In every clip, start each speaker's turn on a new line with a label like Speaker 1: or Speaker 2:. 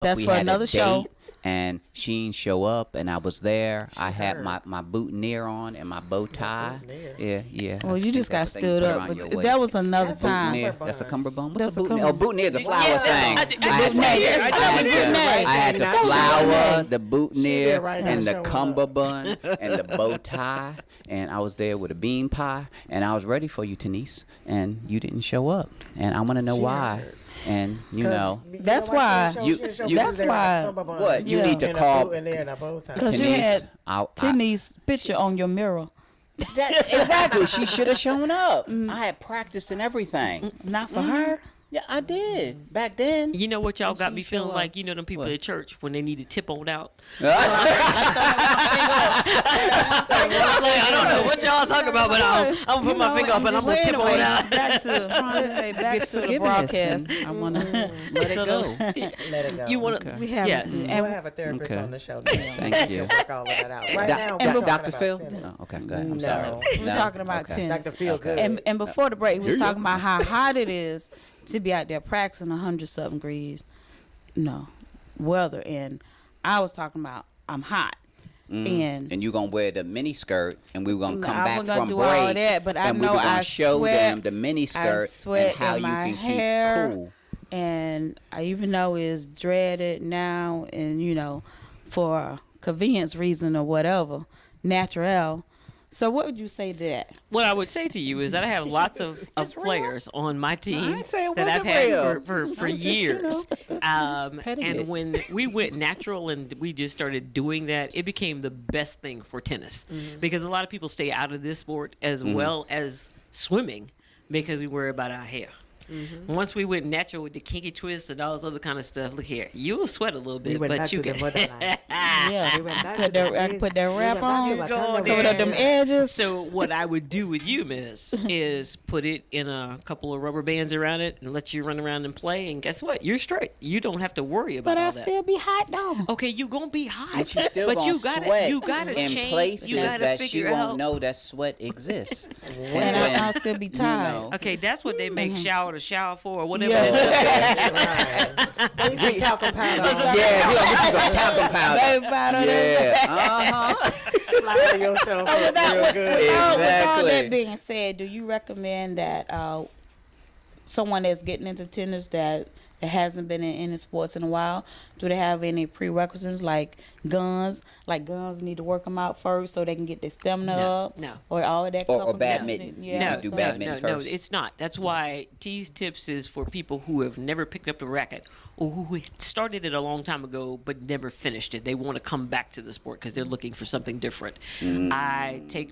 Speaker 1: That's
Speaker 2: we
Speaker 1: for
Speaker 2: had
Speaker 1: another
Speaker 2: a
Speaker 1: show.
Speaker 2: date, and she didn't show up, and I was there. I had my boutonniere on and my bow tie. Yeah.
Speaker 1: Well, you just got
Speaker 2: That's the thing you
Speaker 1: stood
Speaker 2: put
Speaker 1: up,
Speaker 2: around your
Speaker 1: but
Speaker 2: waist.
Speaker 1: that was another
Speaker 3: That's a
Speaker 1: time.
Speaker 3: cummerbund.
Speaker 2: That's a cummerbund. What's
Speaker 1: That's
Speaker 2: a
Speaker 1: a
Speaker 2: boutonniere? Oh, boutonniere is a flower thing. I had the flower, the boutonniere, and the cummerbund, and the bow tie, and I was there with a bean pie, and I was ready for you, Tenise, and you didn't show up, and I want to know why. And
Speaker 1: That's why.
Speaker 3: That's
Speaker 1: why.
Speaker 2: What you need to call
Speaker 1: Because you had Timmy's picture on your mirror.
Speaker 2: Exactly. She should have shown up. I had practiced and everything.
Speaker 1: Not for her.
Speaker 2: Yeah, I did back then.
Speaker 4: You know what y'all got me feeling like? You know them people at church when they need to tip on out. I don't know what y'all talking about, but I'm gonna put my finger up and I'm gonna tip on out.
Speaker 1: Back to the broadcast.
Speaker 2: I want to let it go.
Speaker 3: Let it go.
Speaker 4: You want to?
Speaker 1: We have
Speaker 4: Yes.
Speaker 3: We'll have a therapist on the show.
Speaker 2: Thank you.
Speaker 3: Work all of that out. Right now, we're talking
Speaker 2: Dr.
Speaker 3: about
Speaker 2: Phil?
Speaker 3: tennis.
Speaker 2: Oh, okay, go ahead. I'm sorry.
Speaker 1: We're talking about tennis.
Speaker 3: Dr. Feel good.
Speaker 1: And before the break, we was talking about how hot it is to be out there practicing 100-something degrees, weather. And I was talking about I'm hot. And
Speaker 2: you gonna wear the mini skirt, and we were gonna come back
Speaker 1: gonna
Speaker 2: from
Speaker 1: do
Speaker 2: break,
Speaker 1: all that, but I
Speaker 2: and
Speaker 1: know
Speaker 2: we were gonna
Speaker 1: I
Speaker 2: show
Speaker 1: sweat,
Speaker 2: them the mini skirt
Speaker 1: sweat
Speaker 2: and how
Speaker 1: in
Speaker 2: you
Speaker 1: my
Speaker 2: can
Speaker 1: hair,
Speaker 2: keep cool.
Speaker 1: And I even know it's dreaded now, and for convenience reason or whatever, natural. So what would you say to that?
Speaker 4: What I would say to you is that I have lots of players on my team
Speaker 2: I didn't say it
Speaker 4: that I've
Speaker 2: wasn't
Speaker 4: had
Speaker 2: real.
Speaker 4: for years.
Speaker 2: petty
Speaker 4: And
Speaker 2: it.
Speaker 4: when we went natural and we just started doing that, it became the best thing for tennis because a lot of people stay out of this sport as well as swimming because we worry about our hair. Once we went natural with the kinky twists and all this other kind of stuff, look here, you'll sweat a little bit, but you can.
Speaker 1: Put that wrap on, cover up them edges.
Speaker 4: So what I would do with you, Miss, is put it in a couple of rubber bands around it and let you run around and play. And guess what? You're straight. You don't have to worry about all that.
Speaker 1: But I still be hot though.
Speaker 4: Okay, you gonna be hot,
Speaker 2: And she's still
Speaker 4: but
Speaker 2: gonna sweat
Speaker 4: you gotta
Speaker 2: in
Speaker 4: change.
Speaker 2: places
Speaker 4: You gotta
Speaker 2: that she
Speaker 4: figure
Speaker 2: won't
Speaker 4: out.
Speaker 2: know that sweat exists.
Speaker 1: And I'll still be tired.
Speaker 4: Okay, that's what they make shower to shower for, or whatever.
Speaker 3: They used to talcum powder.
Speaker 2: Yeah, we gonna get you some talcum powder.
Speaker 1: Baby powder.
Speaker 2: Yeah,
Speaker 3: Lie to yourself
Speaker 1: So
Speaker 3: up real good.
Speaker 1: with all
Speaker 2: Exactly.
Speaker 1: that being said, do you recommend that someone that's getting into tennis that hasn't been in any sports in a while, do they have any prerequisites like guns? Like guns need to work them out first so they can get their stamina up?
Speaker 4: No.
Speaker 1: Or all of that
Speaker 2: Or
Speaker 1: stuff?
Speaker 2: badminton.
Speaker 1: Yeah.
Speaker 2: You do badminton
Speaker 4: no,
Speaker 2: first.
Speaker 4: it's not. That's why Tees Tips is for people who have never picked up the racket or who started it a long time ago but never finished it. They want to come back to the sport because they're looking for something different. I take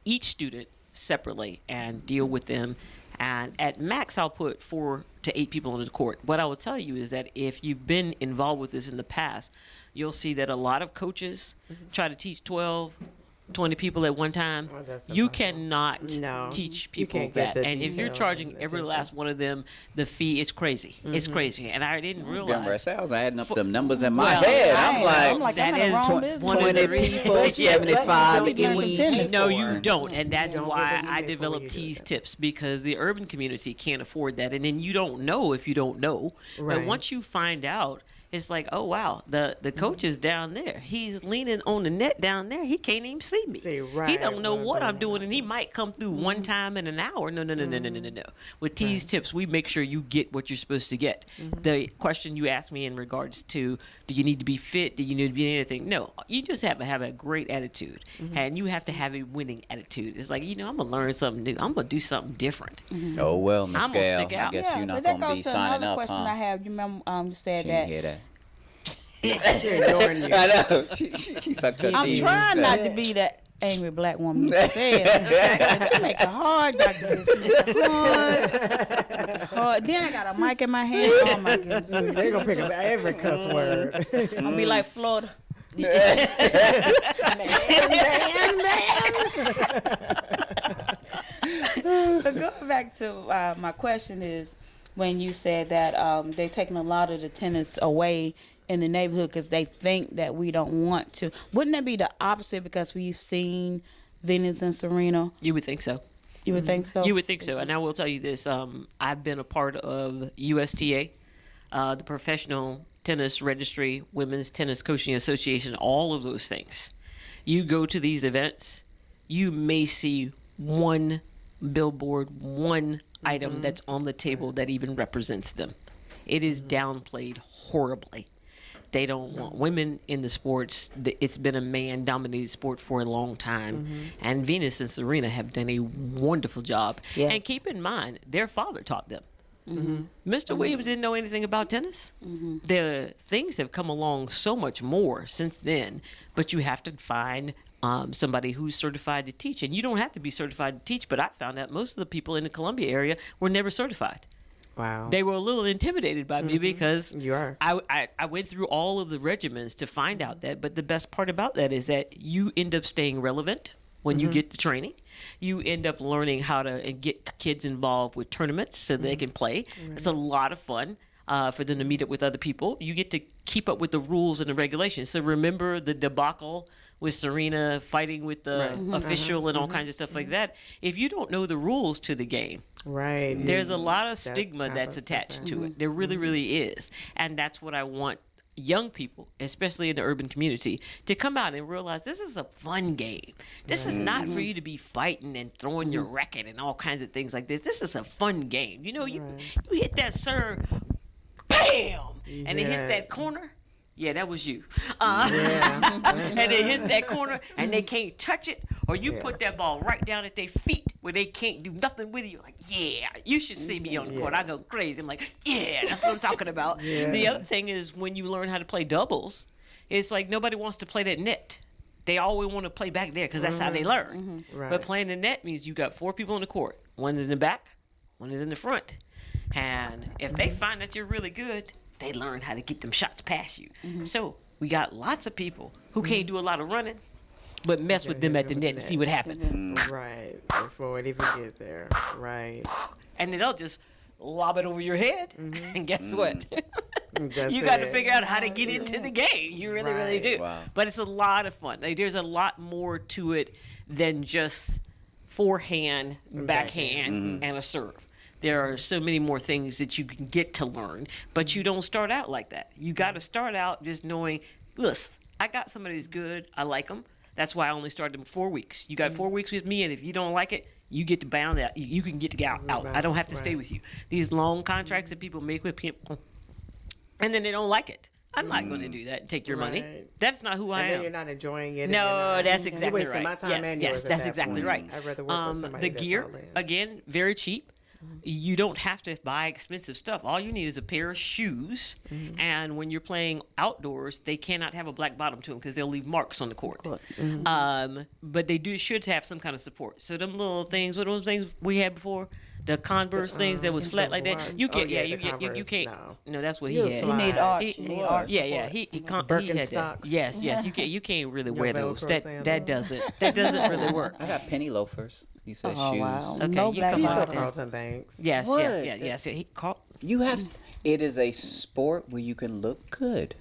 Speaker 4: each student separately and deal with them. And at max, I'll put 4 to 8 people on the court. What I will tell you is that if you've been involved with this in the past, you'll see that a lot of coaches try to teach 12, 20 people at one time.
Speaker 3: Oh, that's
Speaker 4: You
Speaker 3: impossible.
Speaker 4: cannot
Speaker 3: No,
Speaker 4: teach
Speaker 3: you
Speaker 4: people
Speaker 3: can't get
Speaker 4: that.
Speaker 3: the
Speaker 4: And if you're
Speaker 3: detail
Speaker 4: charging
Speaker 3: and
Speaker 4: every
Speaker 3: attention.
Speaker 4: last one of them, the fee is crazy. It's crazy. And I didn't realize.
Speaker 2: I was adding up them numbers in my
Speaker 4: Well,
Speaker 2: head.
Speaker 1: I'm
Speaker 2: I'm
Speaker 1: like,
Speaker 4: that
Speaker 1: I'm in the
Speaker 4: is
Speaker 1: wrong business.
Speaker 4: one of the
Speaker 2: 20
Speaker 4: reasons.
Speaker 2: people, 75 each.
Speaker 4: No, you don't, and that's
Speaker 3: don't
Speaker 4: why
Speaker 3: get the
Speaker 4: I
Speaker 3: leeway
Speaker 4: developed
Speaker 3: for when you do
Speaker 4: Tees
Speaker 3: that.
Speaker 4: Tips because the urban community can't afford that, and then you don't know if you don't know.
Speaker 3: Right.
Speaker 4: But once you find out, it's like, oh wow, the coach is down there. He's leaning on the net down there. He can't even see me.
Speaker 3: See,
Speaker 4: He
Speaker 3: right,
Speaker 4: don't know
Speaker 3: right,
Speaker 4: what
Speaker 3: right,
Speaker 4: I'm doing, and he might come through one time in an hour. No. With Tees Tips, we make sure you get what you're supposed to get. The question you asked me in regards to, do you need to be fit? Do you need to be anything? No, you just have to have a great attitude, and you have to have a winning attitude. It's like, I'm gonna learn something new. I'm gonna do something different.
Speaker 2: Oh well, Miss
Speaker 4: I'm gonna
Speaker 2: Gail.
Speaker 4: stick
Speaker 2: I
Speaker 4: out.
Speaker 2: guess you're not
Speaker 1: but that
Speaker 2: gonna
Speaker 1: goes
Speaker 2: be
Speaker 1: to
Speaker 2: signing
Speaker 1: another
Speaker 2: up,
Speaker 1: question
Speaker 2: huh?
Speaker 1: I have. You remember you said
Speaker 2: She
Speaker 1: that.
Speaker 2: didn't hear that.
Speaker 3: She ignoring you.
Speaker 2: I know. She sucked her
Speaker 1: I'm
Speaker 2: teeth.
Speaker 1: trying not to be that angry black woman you said. But you make it hard, Dr. Hard. Then I got a mic in my hand. Oh my goodness.
Speaker 3: They're going to pick up every cuss word.
Speaker 1: I'm gonna be like Florida. But going back to my question is, when you said that they're taking a lot of the tennis away in the neighborhood because they think that we don't want to. Wouldn't that be the opposite because we've seen Venus and Serena?
Speaker 4: You would think so.
Speaker 1: You would think so?
Speaker 4: You would think so. And I will tell you this. I've been a part of USTA, the professional Tennis Registry, Women's Tennis Coaching Association, all of those things. You go to these events, you may see one billboard, one item that's on the table that even represents them. It is downplayed horribly. They don't want women in the sports. It's been a man-dominated sport for a long time. And Venus and Serena have done a wonderful job.
Speaker 1: Yes.
Speaker 4: And keep in mind, their father taught them. Mr. Williams didn't know anything about tennis. The things have come along so much more since then, but you have to find somebody who's certified to teach. And you don't have to be certified to teach, but I found out most of the people in the Columbia area were never certified.
Speaker 3: Wow.
Speaker 4: They were a little intimidated by me because
Speaker 3: You are.
Speaker 4: I went through all of the regimens to find out that. But the best part about that is that you end up staying relevant when you get the training. You end up learning how to get kids involved with tournaments so they can play. It's a lot of fun for them to meet up with other people. You get to keep up with the rules and the regulations. So remember the debacle with Serena fighting with the official and all kinds of stuff like that. If you don't know the rules to the game,
Speaker 3: Right.
Speaker 4: there's a lot of
Speaker 3: That
Speaker 4: stigma
Speaker 3: type
Speaker 4: that's
Speaker 3: of stuff,
Speaker 4: attached to it. There really, really is. And that's what I want young people, especially in the urban community, to come out and realize this is a fun game. This is not for you to be fighting and throwing your racket and all kinds of things like this. This is a fun game. You know, you hit that serve, bam, and it hits that corner. Yeah, that was you. And it hits that corner, and they can't touch it, or you put that ball right down at their feet where they can't do nothing with you. Like, yeah, you should see me on the court. I go crazy. I'm like, yeah, that's what I'm talking about. The other thing is when you learn how to play doubles, it's like nobody wants to play that net. They always want to play back there because that's how they learn.
Speaker 3: Right.
Speaker 4: But playing the net means you got 4 people on the court. One is in the back, one is in the front. And if they find that you're really good, they learn how to get them shots past you. So we got lots of people who can't do a lot of running, but mess with them at the net and see what happens.
Speaker 3: Right. Before it even get there. Right.
Speaker 4: And then they'll just lob it over your head. And guess what?
Speaker 3: That's
Speaker 4: You got to
Speaker 3: it.
Speaker 4: figure out how to get into the game. You really, really do.
Speaker 2: Wow.
Speaker 4: But it's a lot of fun. Like, there's a lot more to it than just forehand, backhand, and a serve. There are so many more things that you can get to learn, but you don't start out like that. You got to start out just knowing, listen, I got somebody who's good. I like them. That's why I only started them 4 weeks. You got 4 weeks with me, and if you don't like it, you get to bound out. You can get to get out. I don't have to stay with you. These long contracts that people make with people, and then they don't like it. I'm not going to do that and take your money.
Speaker 3: Right.
Speaker 4: That's not who I
Speaker 3: And then
Speaker 4: am.
Speaker 3: you're not enjoying it.
Speaker 4: No, that's
Speaker 3: You're
Speaker 4: exactly
Speaker 3: wasting
Speaker 4: right.
Speaker 3: my time and
Speaker 4: yes,
Speaker 3: yours at
Speaker 4: that's
Speaker 3: that
Speaker 4: exactly
Speaker 3: point.
Speaker 4: right.
Speaker 3: I'd rather work with somebody
Speaker 4: the
Speaker 3: that's
Speaker 4: gear,
Speaker 3: all in.
Speaker 4: again, very cheap. You don't have to buy expensive stuff. All you need is a pair of shoes. And when you're playing outdoors, they cannot have a black bottom to them because they'll leave marks on the court. But they should have some kind of support. So them little things, what those things we had before, the Converse things that was flat like that.
Speaker 3: ones.
Speaker 4: You can,
Speaker 3: Oh, yeah,
Speaker 4: you
Speaker 3: the
Speaker 4: can't. You
Speaker 3: Converse,
Speaker 4: can't.
Speaker 3: no.
Speaker 4: No, that's what he
Speaker 3: You'll
Speaker 4: had.
Speaker 3: slide.
Speaker 1: You need arch.
Speaker 4: He-
Speaker 1: You need arch
Speaker 4: Yeah,
Speaker 1: support.
Speaker 4: he he that.
Speaker 3: Birkenstocks.
Speaker 4: Yes, you can't really
Speaker 3: Your
Speaker 4: wear those.
Speaker 3: Velcro
Speaker 4: That
Speaker 3: sandals.
Speaker 4: doesn't really work.
Speaker 2: I got penny loafers. You said
Speaker 1: Oh,
Speaker 2: shoes.
Speaker 1: wow.
Speaker 4: Okay,
Speaker 1: No
Speaker 4: you
Speaker 1: black
Speaker 4: come
Speaker 3: He's
Speaker 4: on.
Speaker 3: a
Speaker 1: bottom.
Speaker 3: Carlton Banks.
Speaker 4: Yes,
Speaker 2: What?
Speaker 4: yes. He called.
Speaker 2: You have. It is a sport where you can look good.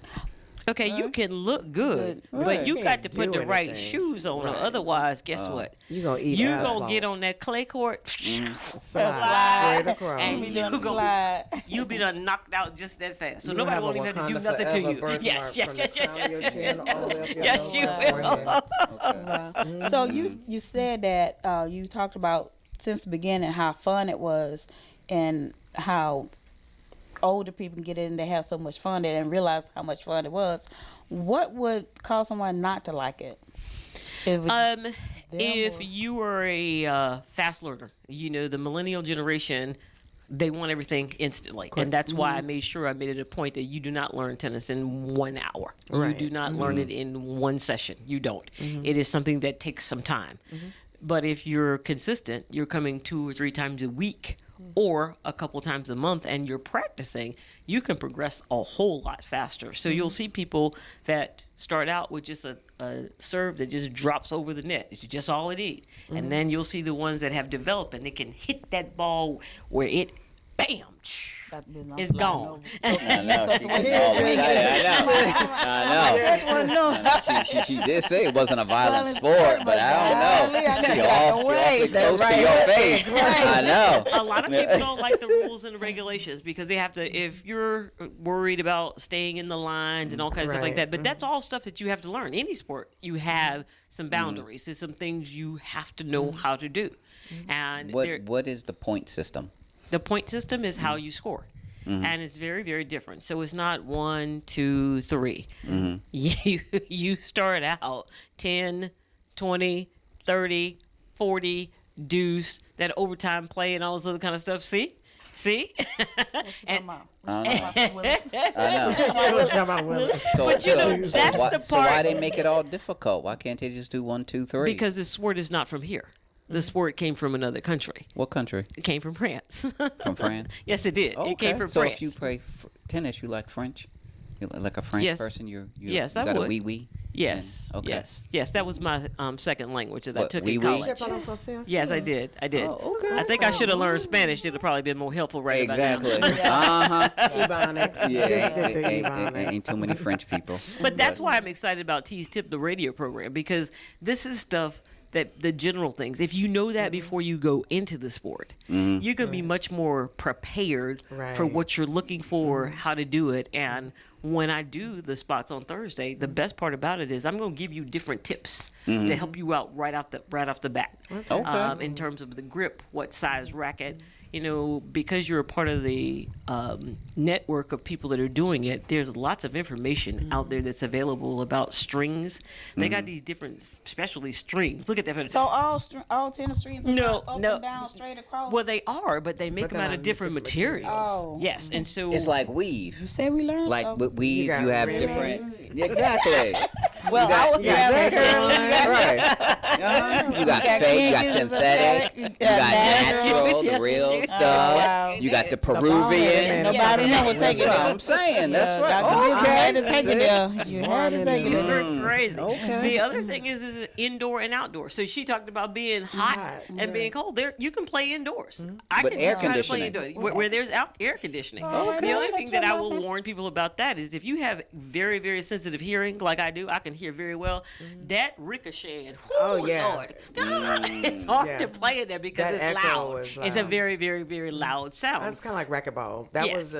Speaker 4: Okay, you can look good, but
Speaker 2: Right.
Speaker 4: you
Speaker 3: You
Speaker 4: got to
Speaker 3: can't
Speaker 4: put
Speaker 3: do
Speaker 4: the right
Speaker 3: anything.
Speaker 4: shoes on, or
Speaker 3: Right.
Speaker 4: otherwise, guess what?
Speaker 3: You gonna eat
Speaker 4: You
Speaker 3: asphalt.
Speaker 4: gonna get on that clay court,
Speaker 3: Slide
Speaker 1: Slide.
Speaker 3: straight across.
Speaker 4: and
Speaker 1: We
Speaker 4: you
Speaker 1: done
Speaker 4: gonna
Speaker 1: slide.
Speaker 4: you'll be done knocked out just that fast. So
Speaker 3: You
Speaker 4: nobody
Speaker 3: have a
Speaker 4: won't even have to do
Speaker 3: Wakanda
Speaker 4: nothing to
Speaker 3: Forever
Speaker 4: you.
Speaker 3: birthmark
Speaker 4: Yes,
Speaker 3: from the crown of your chin all the way up your
Speaker 4: Yes,
Speaker 3: nose
Speaker 4: you
Speaker 3: and
Speaker 4: will.
Speaker 3: forehead.
Speaker 1: So you said that you talked about since the beginning how fun it was and how older people get in, they have so much fun they didn't realize how much fun it was. What would cause someone not to like it? If,
Speaker 4: If you are a fast learner, you know, the millennial generation, they want everything instantly. And that's why I made sure I made it a point that you do not learn tennis in 1 hour.
Speaker 3: Right.
Speaker 4: You do not learn it in one session. You don't. It is something that takes some time. But if you're consistent, you're coming 2 or 3 times a week or a couple times a month and you're practicing, you can progress a whole lot faster. So you'll see people that start out with just a serve that just drops over the net. It's just all it needs. And then you'll see the ones that have developed and they can hit that ball where it bam,
Speaker 1: Dr. Bizness,
Speaker 4: it's
Speaker 1: I'm
Speaker 4: gone.
Speaker 1: sliding
Speaker 2: I
Speaker 1: over.
Speaker 2: know. She gets all excited. I know.
Speaker 1: That's one no.
Speaker 2: She did say it wasn't a violent
Speaker 1: Violent
Speaker 2: sport,
Speaker 1: sport,
Speaker 2: but
Speaker 1: but
Speaker 2: I
Speaker 1: golly, I
Speaker 2: don't know. She
Speaker 1: got
Speaker 2: awfully
Speaker 1: away.
Speaker 2: close to
Speaker 1: Right.
Speaker 2: your face.
Speaker 1: Right.
Speaker 2: I know.
Speaker 4: A lot of people don't like the rules and the regulations because they have to, if you're worried about staying in the lines and all kinds of stuff like
Speaker 3: Right.
Speaker 4: that, but that's all stuff that you have to learn. Any sport, you have some boundaries. There's some things you have to know how to do. And
Speaker 2: What is the point system?
Speaker 4: the point system is how you score. And it's very, very different. So it's not 1, 2, 3. You start out 10, 20, 30, 40, deuce, that overtime play and all this other kind of stuff. See? And
Speaker 2: I know.
Speaker 3: She was talking about women.
Speaker 2: So,
Speaker 4: But you know, that's
Speaker 2: why,
Speaker 4: the
Speaker 2: so why
Speaker 4: part-
Speaker 2: they make it all difficult? Why can't they just do 1, 2, 3?
Speaker 4: because this sport is not from here. The sport came from another country.
Speaker 2: What country?
Speaker 4: It came from France.
Speaker 2: From France?
Speaker 4: Yes, it did.
Speaker 2: Okay.
Speaker 4: It came from
Speaker 2: so
Speaker 4: France.
Speaker 2: if you play tennis, you like French? You like a French
Speaker 4: Yes.
Speaker 2: person? You
Speaker 4: Yes,
Speaker 2: you
Speaker 4: I
Speaker 2: got
Speaker 4: would.
Speaker 2: a wee-wee?
Speaker 4: Yes.
Speaker 2: And- okay.
Speaker 4: Yes. That was my second language that I
Speaker 2: What,
Speaker 4: took
Speaker 2: oui,
Speaker 4: in
Speaker 2: oui?
Speaker 4: college. Yes, I did.
Speaker 2: Oh, okay.
Speaker 4: I think I should have learned Spanish. It'd have probably been more helpful right about now.
Speaker 2: Exactly. Uh-huh.
Speaker 3: Ebonics.
Speaker 2: Yeah,
Speaker 3: Just did the
Speaker 2: ain't
Speaker 3: Ebonics.
Speaker 2: too many French people.
Speaker 4: But that's why I'm excited about T's Tip, the radio program, because this is stuff that the general things. If you know that before you go into the sport, you're going to be much more prepared for
Speaker 3: Right.
Speaker 4: what you're looking for, how to do it. And when I do the spots on Thursday, the best part about it is I'm going to give you different tips to help you out right off the bat.
Speaker 2: Okay.
Speaker 4: In terms of the grip, what size racket. You know, because you're a part of the network of people that are doing it, there's lots of information out there that's available about strings. They got these different specialty strings. Look at that.
Speaker 1: So all tennis strings are
Speaker 4: No,
Speaker 1: up
Speaker 4: no.
Speaker 1: and down, straight across?
Speaker 4: Well, they are, but they make
Speaker 3: But
Speaker 4: them
Speaker 3: they're
Speaker 4: out
Speaker 3: not
Speaker 4: of different
Speaker 3: different
Speaker 4: materials.
Speaker 1: materials. Oh.
Speaker 4: Yes, and so
Speaker 2: It's like weave.
Speaker 1: You say we learned
Speaker 2: Like
Speaker 1: something.
Speaker 2: with weave,
Speaker 3: got
Speaker 2: you have
Speaker 3: ribbons.
Speaker 2: different. Exactly.
Speaker 1: Well, I was
Speaker 3: You got that
Speaker 2: Right. Uh-huh. You got
Speaker 1: got
Speaker 2: fake, you got
Speaker 1: kinky,
Speaker 2: synthetic, you got natural, the real stuff.
Speaker 1: wow.
Speaker 2: You got the
Speaker 3: Peruvian.
Speaker 2: Peruvian.
Speaker 1: Nobody know what take
Speaker 2: That's
Speaker 1: it
Speaker 2: what
Speaker 1: there.
Speaker 2: I'm saying. That's right.
Speaker 1: Dr.
Speaker 2: Oh,
Speaker 1: Bizness had to
Speaker 2: okay.
Speaker 1: take it there. You had to take it there.
Speaker 4: They're crazy.
Speaker 2: Okay.
Speaker 4: The other thing is indoor and outdoor. So she talked about being hot and being cold. There, you can play indoors. I
Speaker 2: But
Speaker 4: can
Speaker 2: air
Speaker 4: try to play
Speaker 2: conditioning.
Speaker 4: indoors where there's air conditioning.
Speaker 1: Okay.
Speaker 4: The only thing that I will
Speaker 1: Okay.
Speaker 4: warn people about that is if you have very, very sensitive hearing, like I do, I can hear very well. That ricocheting.
Speaker 3: Oh, yeah.
Speaker 4: Lord. It's hard
Speaker 3: Yeah.
Speaker 4: to play in there because
Speaker 3: That
Speaker 4: it's
Speaker 3: echo
Speaker 4: loud.
Speaker 3: is
Speaker 4: It's a
Speaker 3: loud.
Speaker 4: very, very, very loud sound.
Speaker 3: That's kind of like racquetball. That
Speaker 4: Yeah.
Speaker 3: was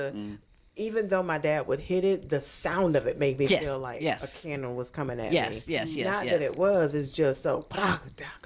Speaker 3: even though my dad would hit it, the sound of it made me
Speaker 4: Yes,
Speaker 3: feel like
Speaker 4: yes.
Speaker 3: a cannon was coming at
Speaker 4: Yes,
Speaker 3: me.
Speaker 4: yes, yes,
Speaker 3: Not
Speaker 4: yes.
Speaker 3: that it was. It's just so.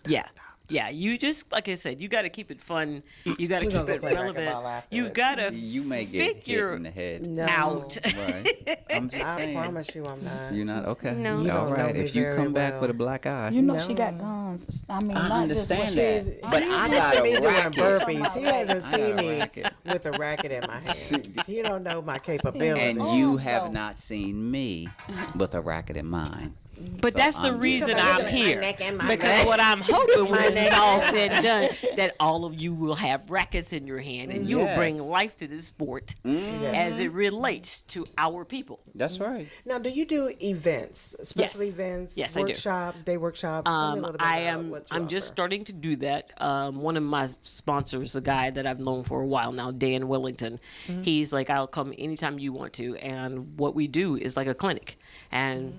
Speaker 4: Yeah. Yeah, you just like I said, you got to keep it fun. You got to
Speaker 3: We're
Speaker 4: keep
Speaker 3: gonna go
Speaker 4: it
Speaker 3: play
Speaker 4: relevant.
Speaker 3: racquetball after
Speaker 4: You
Speaker 3: it.
Speaker 4: got to
Speaker 2: You may get hit
Speaker 4: figure
Speaker 2: in the head.
Speaker 3: No.
Speaker 4: out.
Speaker 2: Right. I'm just
Speaker 3: I
Speaker 2: saying.
Speaker 3: promise you, I'm not.
Speaker 2: You're not okay.
Speaker 4: No.
Speaker 3: You
Speaker 2: All
Speaker 3: don't know
Speaker 2: right.
Speaker 3: me
Speaker 2: If you
Speaker 3: very
Speaker 2: come back
Speaker 3: well.
Speaker 2: with a black eye,
Speaker 1: You know
Speaker 3: No.
Speaker 1: she got guns. I mean,
Speaker 2: I
Speaker 1: not just
Speaker 2: understand
Speaker 1: one-
Speaker 2: that. But I
Speaker 3: He's
Speaker 2: got
Speaker 3: used to me
Speaker 2: a
Speaker 3: doing
Speaker 2: racket.
Speaker 3: burpees. He hasn't
Speaker 2: I got
Speaker 3: seen
Speaker 2: a
Speaker 3: me
Speaker 2: racket.
Speaker 3: with a racket in my hands. He don't know my capability.
Speaker 2: And
Speaker 1: Oh,
Speaker 2: you
Speaker 1: so-
Speaker 2: have not seen me with a racket in mine.
Speaker 4: But
Speaker 2: So
Speaker 4: that's the
Speaker 2: I'm
Speaker 4: reason
Speaker 2: just-
Speaker 4: I'm here. Because what I'm hoping when this is all said and done, that all of you will have rackets in your hand and you'll
Speaker 2: Yes.
Speaker 4: bring life to this sport as it relates to our people.
Speaker 2: That's right.
Speaker 3: Now, do you do events, special
Speaker 4: Yes.
Speaker 3: events,
Speaker 4: Yes, I do.
Speaker 3: workshops, day workshops? Tell me a little bit
Speaker 4: I
Speaker 3: about
Speaker 4: am.
Speaker 3: what you
Speaker 4: I'm just
Speaker 3: offer.
Speaker 4: starting to do that. One of my sponsors, a guy that I've known for a while now, Dan Wellington. He's like, I'll come anytime you want to, and what we do is like a clinic, and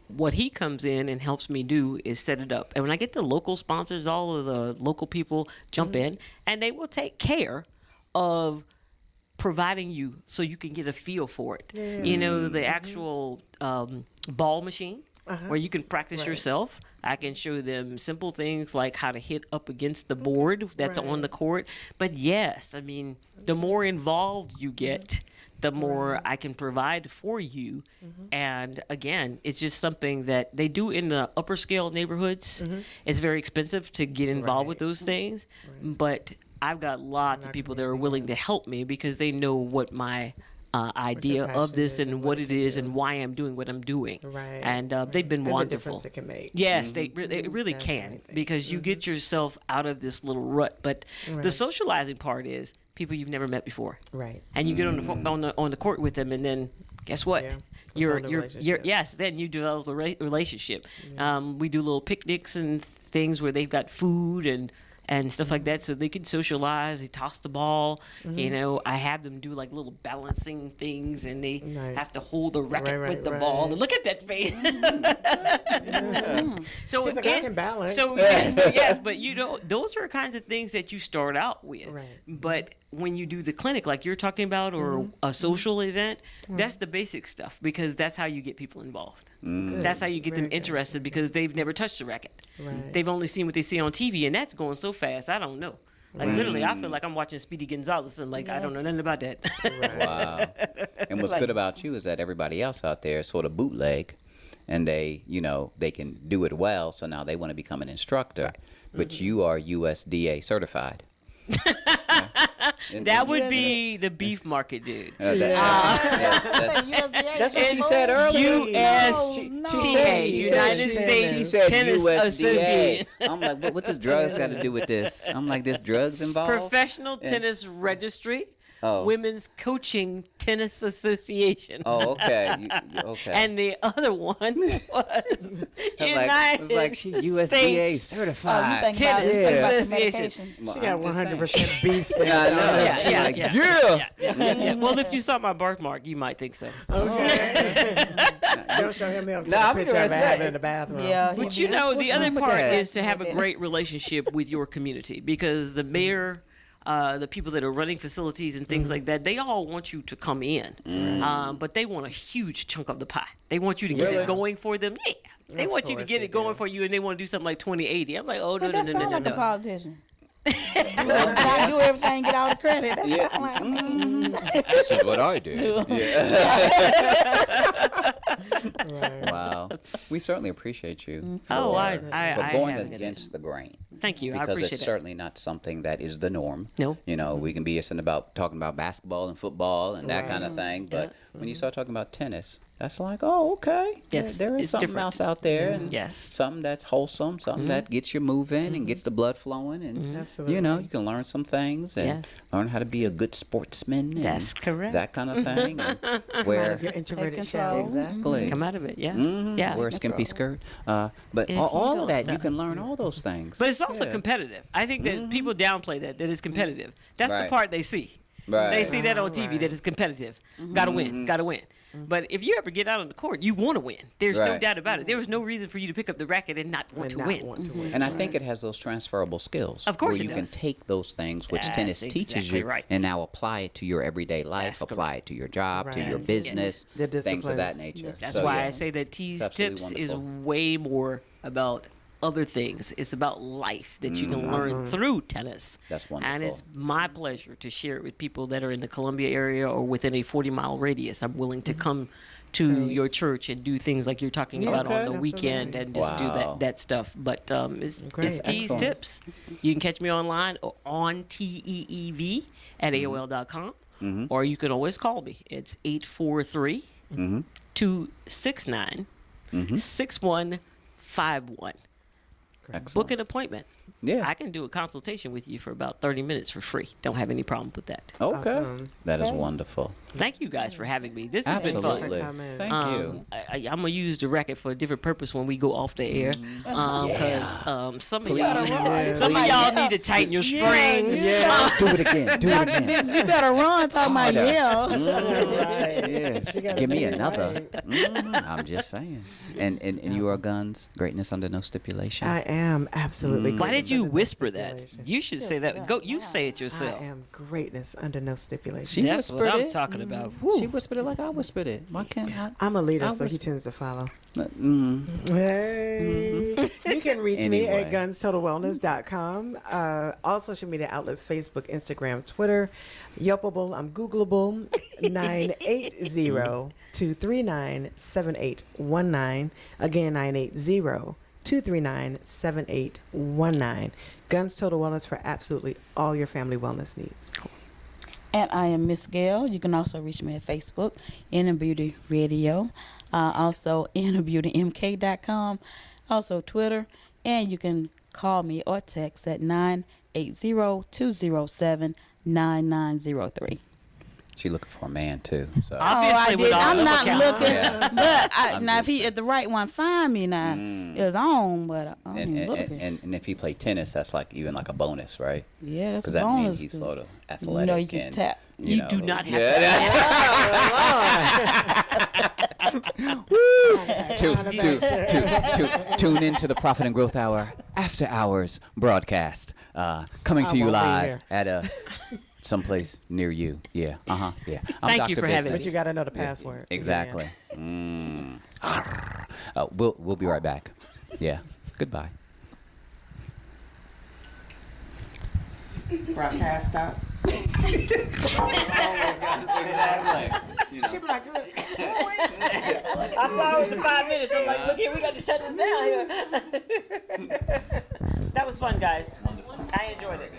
Speaker 4: what he comes in and helps me do is set it up. And when I get the local sponsors, all of the local people jump in, and they will take care of providing you so you can get a feel for it. You know, the actual ball machine where you can practice yourself. I can show them simple things like how to hit up against the board that's on the court. But yes, I mean, the more involved you get, the more I can provide for you. And again, it's just something that they do in the upper scale neighborhoods. It's very expensive to get involved with those things. But I've got lots of people that are willing to help me because they know what my idea of
Speaker 3: passion
Speaker 4: this
Speaker 3: is
Speaker 4: and
Speaker 3: and
Speaker 4: what
Speaker 3: what
Speaker 4: it
Speaker 3: you
Speaker 4: is
Speaker 3: do.
Speaker 4: and why I'm doing what I'm doing.
Speaker 3: Right,
Speaker 4: And they've been
Speaker 3: And the
Speaker 4: wonderful.
Speaker 3: difference it can make.
Speaker 4: Yes, they really
Speaker 3: That's
Speaker 4: can
Speaker 3: anything.
Speaker 4: because you get yourself out of this little rut. But the
Speaker 3: Right.
Speaker 4: socializing part is people you've never met before,
Speaker 3: Right.
Speaker 4: and you get on the court with them, and then guess what?
Speaker 3: Yeah, it's a
Speaker 4: You're
Speaker 3: whole new relationship.
Speaker 4: yes. Then you develop a relationship. We do little picnics and things where they've got food and and stuff like that, so they can socialize. They toss the ball. You know, I have them do like little balancing things, and they have to hold the racket with the ball. And look at that face. So
Speaker 3: He's like, I can balance.
Speaker 4: So yes, but you know, those are kinds of things that you start out with.
Speaker 3: Right.
Speaker 4: But when you do the clinic, like you're talking about, or a social event, that's the basic stuff, because that's how you get people involved. That's how you get them interested, because they've never touched a racket.
Speaker 3: Right.
Speaker 4: They've only seen what they see on TV, and that's going so fast. I don't know. Like literally, I feel like I'm watching Speedy Gonzalez, and like I don't know nothing about that.
Speaker 2: Wow. And what's good about you is that everybody else out there is sort of bootleg, and they, you know, they can do it well. So now they want to become an instructor, but you are USDA certified.
Speaker 4: That would be the beef market, dude.
Speaker 2: That's what she said earlier.
Speaker 4: USTA, United States
Speaker 2: She said
Speaker 4: Tennis
Speaker 2: USDA.
Speaker 4: Association.
Speaker 2: I'm like, what does drugs got to do with this? I'm like, there's drugs involved?
Speaker 4: Professional Tennis Registry.
Speaker 2: Oh.
Speaker 4: Women's Coaching Tennis Association.
Speaker 2: Oh, okay. Okay.
Speaker 4: And the other one was United
Speaker 2: she USDA
Speaker 4: States
Speaker 2: certified.
Speaker 4: Tennis Association.
Speaker 3: She got 100% beast.
Speaker 4: Yeah. Well, if you saw my birthmark, you might think so.
Speaker 3: Okay. Don't show him the picture of having in the bathroom.
Speaker 1: Yeah,
Speaker 4: But you know, the other part is to have a great relationship with your community, because the mayor, the people that are running facilities and things like that, they all want you to come in, but they want a huge chunk of the pie. They want you to get it going for them. Yeah, they want you to get it going for you, and they want to do something like 20/80. I'm like, oh no,
Speaker 1: That sound like a
Speaker 4: no.
Speaker 1: politician. I do everything, get all the credit. That sound like
Speaker 2: This is what I did. Wow. We certainly appreciate you for going against the grain.
Speaker 4: Thank you. I
Speaker 2: Because
Speaker 4: appreciate
Speaker 2: it's
Speaker 4: it.
Speaker 2: certainly not something that is the norm.
Speaker 4: No.
Speaker 2: You know, we can be talking about basketball and football and that kind of thing, but when you start talking about tennis, that's like, oh, okay.
Speaker 4: Yes,
Speaker 2: There is
Speaker 4: it's
Speaker 2: something
Speaker 4: different.
Speaker 2: else out there, and
Speaker 4: Yes.
Speaker 2: something that's wholesome, something that gets you moving and gets the blood flowing, and
Speaker 3: Absolutely.
Speaker 2: you know, you can learn some things and learn how to be a good sportsman. And
Speaker 4: That's correct.
Speaker 2: That kind of thing. And where
Speaker 3: If you're introverted,
Speaker 1: control.
Speaker 3: shall.
Speaker 2: exactly.
Speaker 4: Come out of it, yeah.
Speaker 2: Yeah. Wear a skimpy skirt. But
Speaker 4: If you
Speaker 2: all
Speaker 4: don't
Speaker 2: of that, you
Speaker 4: stop.
Speaker 2: can learn all those things.
Speaker 4: But it's also
Speaker 2: Yeah.
Speaker 4: competitive. I think that people downplay that it's competitive. That's the
Speaker 2: Right.
Speaker 4: part they see.
Speaker 2: Right.
Speaker 4: They see that on TV, that it's competitive. Gotta win, gotta win. But if you ever get out on the court, you want to win. There's no
Speaker 2: Right.
Speaker 4: doubt about it. There was no reason for you to pick up the racket and not want to win.
Speaker 2: And I think it has those transferable skills.
Speaker 4: Of course
Speaker 2: where
Speaker 4: it
Speaker 2: you
Speaker 4: does.
Speaker 2: can take those things which
Speaker 4: That's
Speaker 2: tennis teaches
Speaker 4: exactly
Speaker 2: you
Speaker 4: right.
Speaker 2: and now apply it to your everyday life,
Speaker 4: That's
Speaker 2: apply it to your job, to your
Speaker 3: Right.
Speaker 2: business,
Speaker 3: The
Speaker 2: things of that
Speaker 3: disciplines.
Speaker 2: nature.
Speaker 4: That's
Speaker 2: So,
Speaker 4: why
Speaker 2: yeah.
Speaker 4: I say that T's
Speaker 2: It's absolutely
Speaker 4: Tips is
Speaker 2: wonderful.
Speaker 4: way more about other things. It's about life that you can learn through tennis.
Speaker 2: That's
Speaker 4: And
Speaker 2: wonderful.
Speaker 4: it's my pleasure to share it with people that are in the Columbia area or within a 40-mile radius. I'm willing to come to your church and do things like you're talking about on the weekend and just do
Speaker 2: Wow.
Speaker 4: that stuff. But it's
Speaker 3: Great.
Speaker 4: T's
Speaker 2: Excellent.
Speaker 4: Tips. You can catch me online or on TEEV at AOL.com, or you can always call me. It's 843 269 6151.
Speaker 2: Excellent.
Speaker 4: Book an appointment.
Speaker 2: Yeah.
Speaker 4: I can do a consultation with you for about 30 minutes for free. Don't have any problem with that.
Speaker 2: Okay.
Speaker 3: Awesome.
Speaker 2: That is wonderful.
Speaker 4: Thank you guys for having me. This has been fun.
Speaker 2: Absolutely.
Speaker 3: Comment.
Speaker 2: Thank you.
Speaker 4: I'm gonna use the racket for a different purpose when we go off the air, because some of y'all need to tighten your strings.
Speaker 2: Do it again. Do it again.
Speaker 1: you better run talking about yeah.
Speaker 2: Yeah. Give me another. I'm just saying. And you are guns, greatness under no stipulation.
Speaker 3: I am absolutely.
Speaker 4: Why did
Speaker 3: greatness
Speaker 4: you
Speaker 3: under no
Speaker 4: whisper that?
Speaker 3: stipulation.
Speaker 4: You should say that. Go. You say it
Speaker 3: I
Speaker 4: yourself.
Speaker 3: am greatness under no stipulation.
Speaker 2: She
Speaker 4: That's what
Speaker 2: whispered
Speaker 4: I'm
Speaker 2: it.
Speaker 4: talking about.
Speaker 2: She whispered it like I whispered it. Why can't I?
Speaker 3: I'm a leader,
Speaker 2: I
Speaker 3: so he
Speaker 2: whisper-
Speaker 3: tends to follow.
Speaker 2: Mm.
Speaker 3: Hey. You can reach me
Speaker 2: Anyway.
Speaker 3: at gunstotalwellness.com. All social media outlets, Facebook, Instagram, Twitter. Yelpable, I'm Googleable. 980-239-7819. Again, 980-239-7819. Guns Total Wellness for absolutely all your family wellness needs.
Speaker 1: And I am Miss Gail. You can also reach me at Facebook, Inner Beauty Radio. Also, innerbeautymk.com. Also, Twitter. And you can call me or text at 980-207-9903.
Speaker 2: She looking for a man too. So.
Speaker 4: Obviously, with all
Speaker 1: I'm
Speaker 4: the
Speaker 1: not
Speaker 4: accounts.
Speaker 1: looking.
Speaker 2: Yeah.
Speaker 1: But
Speaker 2: I'm
Speaker 1: now,
Speaker 2: just
Speaker 1: if the right one find me now, it's on. But I'm
Speaker 2: and,
Speaker 1: looking.
Speaker 2: and if he play tennis, that's like even like a bonus, right?
Speaker 1: Yeah, that's a
Speaker 2: Because that means
Speaker 1: bonus.
Speaker 2: he's
Speaker 1: 'cause
Speaker 2: sort of
Speaker 1: you
Speaker 2: athletic.
Speaker 1: know you can
Speaker 2: and,
Speaker 1: tap.
Speaker 4: You
Speaker 2: know,
Speaker 4: do not have
Speaker 2: Tune into the Profit and Growth Hour After Hours broadcast, coming to you
Speaker 3: won't be
Speaker 2: live
Speaker 3: here.
Speaker 2: at someplace near you. Yeah, yeah. I'm
Speaker 4: Thank you
Speaker 2: Dr.
Speaker 4: for having
Speaker 2: Bizness.
Speaker 3: But you got to know the password.
Speaker 2: Exactly. We'll be right back. Yeah. Goodbye.
Speaker 3: Broadcast stop. She be like, good.
Speaker 4: I saw it in 5 minutes. I'm like, look here, we got to shut this down here. That was fun, guys. I enjoyed it.